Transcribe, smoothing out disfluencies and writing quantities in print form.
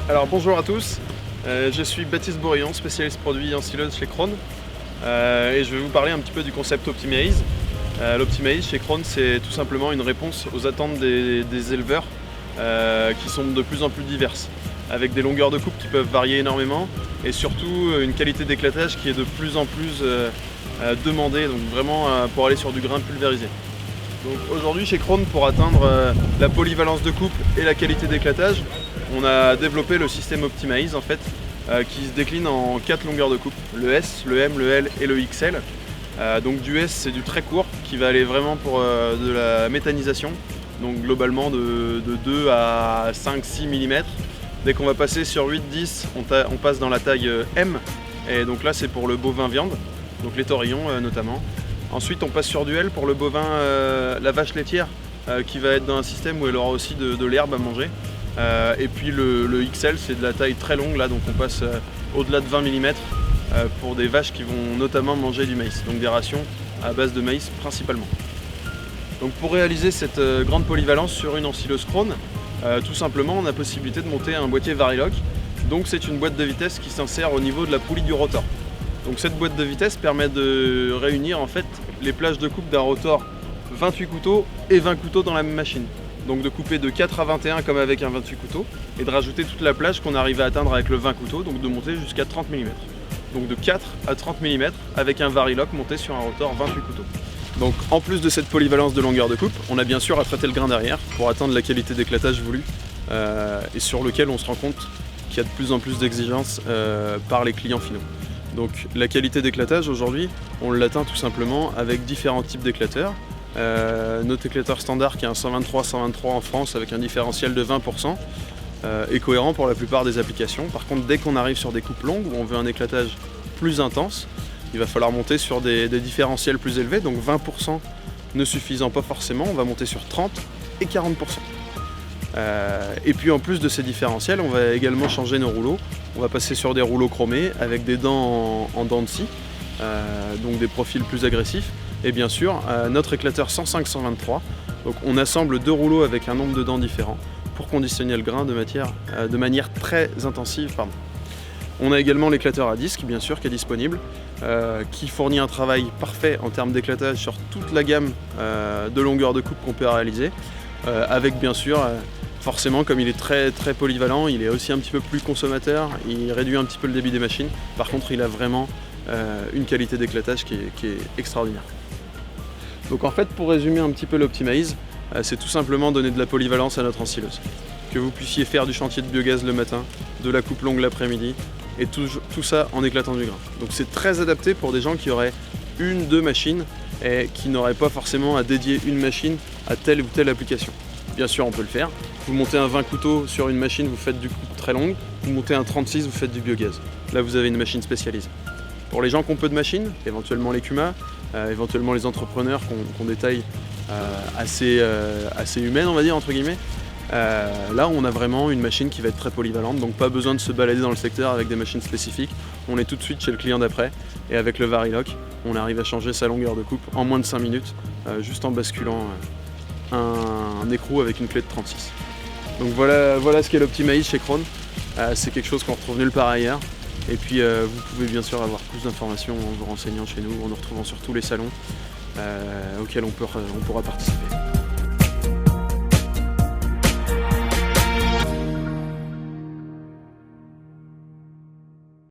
Alors bonjour à tous, je suis Baptiste Bourillon, spécialiste produit ensileuse chez Krone et je vais vous parler un petit peu du concept Optimize. L'Optimize chez Krone, c'est tout simplement une réponse aux attentes des éleveurs qui sont de plus en plus diverses, avec des longueurs de coupe qui peuvent varier énormément et surtout une qualité d'éclatage qui est de plus en plus demandée, donc vraiment pour aller sur du grain pulvérisé. Donc aujourd'hui chez Krone, pour atteindre la polyvalence de coupe et la qualité d'éclatage, on a développé le système Optimize en fait, qui se décline en 4 longueurs de coupe, le S, le M, le L et le XL. Donc du S, c'est du très court qui va aller vraiment pour de la méthanisation, donc globalement de 2 à 5-6 mm. Dès qu'on va passer sur 8-10, on passe dans la taille M, et donc là c'est pour le bovin viande, donc les taurillons notamment. Ensuite on passe sur du L pour le bovin, la vache laitière, qui va être dans un système où elle aura aussi de l'herbe à manger. Et puis le XL, c'est de la taille très longue, là, donc on passe au-delà de 20 mm pour des vaches qui vont notamment manger du maïs, donc des rations à base de maïs principalement. Donc pour réaliser cette grande polyvalence sur une ensileuse Krone, tout simplement on a possibilité de monter un boîtier Variloc. Donc c'est une boîte de vitesse qui s'insère au niveau de la poulie du rotor. Donc cette boîte de vitesse permet de réunir en fait les plages de coupe d'un rotor 28 couteaux et 20 couteaux dans la même machine. Donc de couper de 4 à 21 comme avec un 28 couteaux et de rajouter toute la plage qu'on arrive à atteindre avec le 20 couteaux, donc de monter jusqu'à 30 mm. Donc de 4 à 30 mm avec un Variloc monté sur un rotor 28 couteaux. Donc en plus de cette polyvalence de longueur de coupe, on a bien sûr à traiter le grain derrière pour atteindre la qualité d'éclatage voulue et sur lequel on se rend compte qu'il y a de plus en plus d'exigences par les clients finaux. Donc la qualité d'éclatage aujourd'hui, on l'atteint tout simplement avec différents types d'éclateurs. Notre éclateur standard qui est un 123-123 en France avec un différentiel de 20% est cohérent pour la plupart des applications. Par contre, dès qu'on arrive sur des coupes longues où on veut un éclatage plus intense, il va falloir monter sur des différentiels plus élevés, donc 20% ne suffisant pas forcément, on va monter sur 30 et 40%. Et puis en plus de ces différentiels, on va également changer nos rouleaux. On va passer sur des rouleaux chromés avec des dents en dents de scie, donc des profils plus agressifs. Et bien sûr, notre éclateur 105-123. Donc on assemble deux rouleaux avec un nombre de dents différents pour conditionner le grain de manière très intensive. On a également l'éclateur à disque, bien sûr, qui est disponible, qui fournit un travail parfait en termes d'éclatage sur toute la gamme de longueur de coupe qu'on peut réaliser, avec bien sûr, forcément, comme il est très polyvalent, il est aussi un petit peu plus consommateur, il réduit un petit peu le débit des machines. Par contre, il a vraiment une qualité d'éclatage qui est extraordinaire. Donc en fait, pour résumer un petit peu l'Optimize, c'est tout simplement donner de la polyvalence à notre ensileuse. Que vous puissiez faire du chantier de biogaz le matin, de la coupe longue l'après-midi, et tout ça en éclatant du grain. Donc c'est très adapté pour des gens qui auraient une, deux machines et qui n'auraient pas forcément à dédier une machine à telle ou telle application. Bien sûr, on peut le faire. Vous montez un 20 couteaux sur une machine, vous faites du coupe très longue. Vous montez un 36, vous faites du biogaz. Là, vous avez une machine spécialisée. Pour les gens qui ont peu de machines, éventuellement les CUMA, éventuellement les entrepreneurs qui ont des tailles assez humaines, on va dire, entre guillemets, là on a vraiment une machine qui va être très polyvalente, donc pas besoin de se balader dans le secteur avec des machines spécifiques. On est tout de suite chez le client d'après, et avec le Variloc, on arrive à changer sa longueur de coupe en moins de 5 minutes, juste en basculant un écrou avec une clé de 36. Donc voilà ce qu'est l'Optimize chez Krone. C'est quelque chose qu'on retrouve nulle part ailleurs. Et puis vous pouvez bien sûr avoir plus d'informations en vous renseignant chez nous, en nous retrouvant sur tous les salons auxquels on pourra participer.